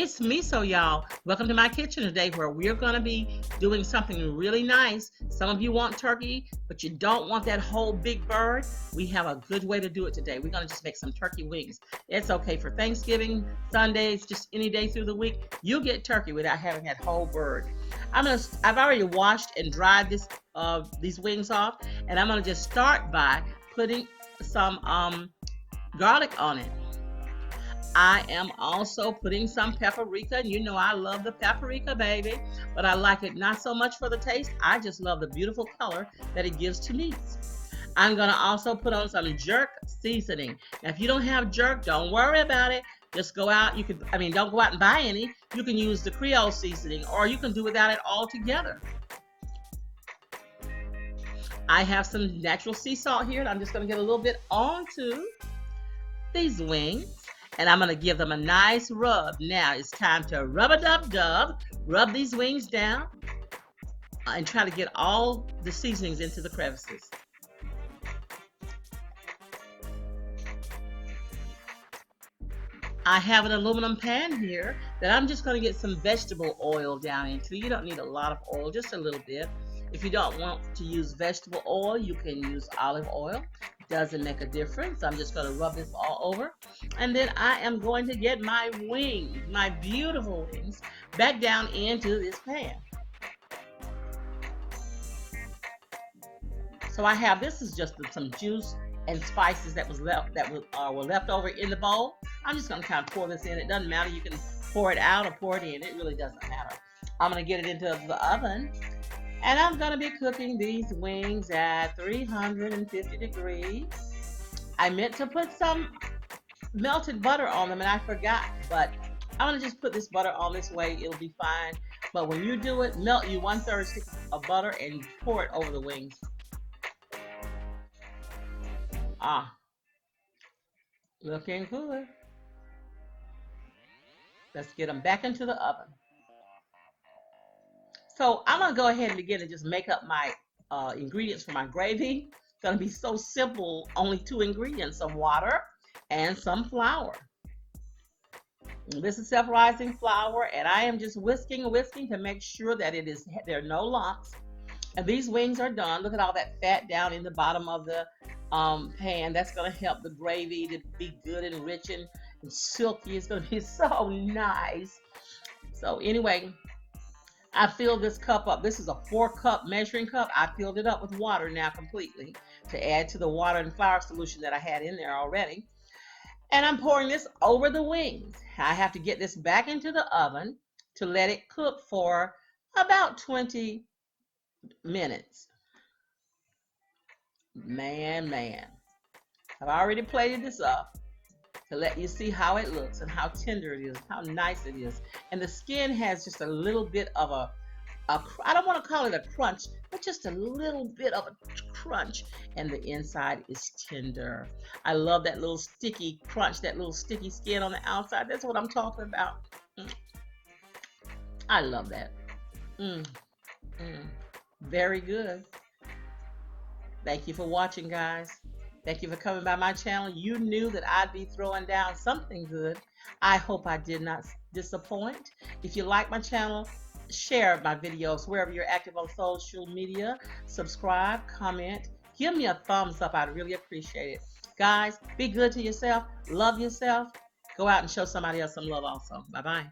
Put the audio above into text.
It's Miso, y'all. Welcome to my kitchen today where we're going to be doing something really nice. Some of you want turkey, but you don't want that whole big bird. We have a good way to do it today. We're going to just make some turkey wings. It's okay for Thanksgiving, Sundays, just any day through the week. You get turkey without having that whole bird. I've already washed and dried these wings off, and I'm going to just start by putting some garlic on it. I am also putting some paprika. You know I love the paprika, baby, but I like it not so much for the taste. I just love the beautiful color that it gives to meats. I'm going to also put on some jerk seasoning. Now, if you don't have jerk, don't worry about it. Just go out. Don't go out and buy any. You can use the Creole seasoning, or you can do without it altogether. I have some natural sea salt here, and I'm just going to get a little bit onto these wings. And I'm going to give them a nice rub. Now it's time to rub-a-dub-dub. Rub these wings down and try to get all the seasonings into the crevices. I have an aluminum pan here that I'm just going to get some vegetable oil down into. You don't need a lot of oil, just a little bit. If you don't want to use vegetable oil, you can use olive oil. Doesn't make a difference. I'm just going to rub this all over. And then I am going to get my wings, my beautiful wings, back down into this pan. So this is just some juice and spices that were left over in the bowl. I'm just going to kind of pour this in. It doesn't matter. You can pour it out or pour it in. It really doesn't matter. I'm going to get it into the oven. And I'm going to be cooking these wings at 350 degrees. I meant to put some melted butter on them and I forgot, but I'm going to just put this butter on this way. It'll be fine. But when you do it, melt you 1/3 stick of butter and pour it over the wings. Looking good. Let's get them back into the oven. So I'm going to go ahead and begin to just make up my ingredients for my gravy. It's going to be so simple, only 2 ingredients, some water and some flour. This is self-rising flour, and I am just whisking to make sure that there are no lumps. And these wings are done. Look at all that fat down in the bottom of the pan. That's going to help the gravy to be good and rich and silky. It's going to be so nice. So anyway, I filled this cup up. This is a 4-cup measuring cup. I filled it up with water now completely to add to the water and flour solution that I had in there already. And I'm pouring this over the wings. I have to get this back into the oven to let it cook for about 20 minutes. Man. I've already plated this up to let you see how it looks and how tender it is, how nice it is. And the skin has just a little bit of I don't want to call it a crunch, but just a little bit of a crunch. And the inside is tender. I love that little sticky crunch, that little sticky skin on the outside. That's what I'm talking about. I love that. Very good. Thank you for watching, guys. Thank you for coming by my channel. You knew that I'd be throwing down something good. I hope I did not disappoint. If you like my channel, share my videos wherever you're active on social media. Subscribe, comment, give me a thumbs up. I'd really appreciate it. Guys, be good to yourself. Love yourself. Go out and show somebody else some love also. Bye-bye.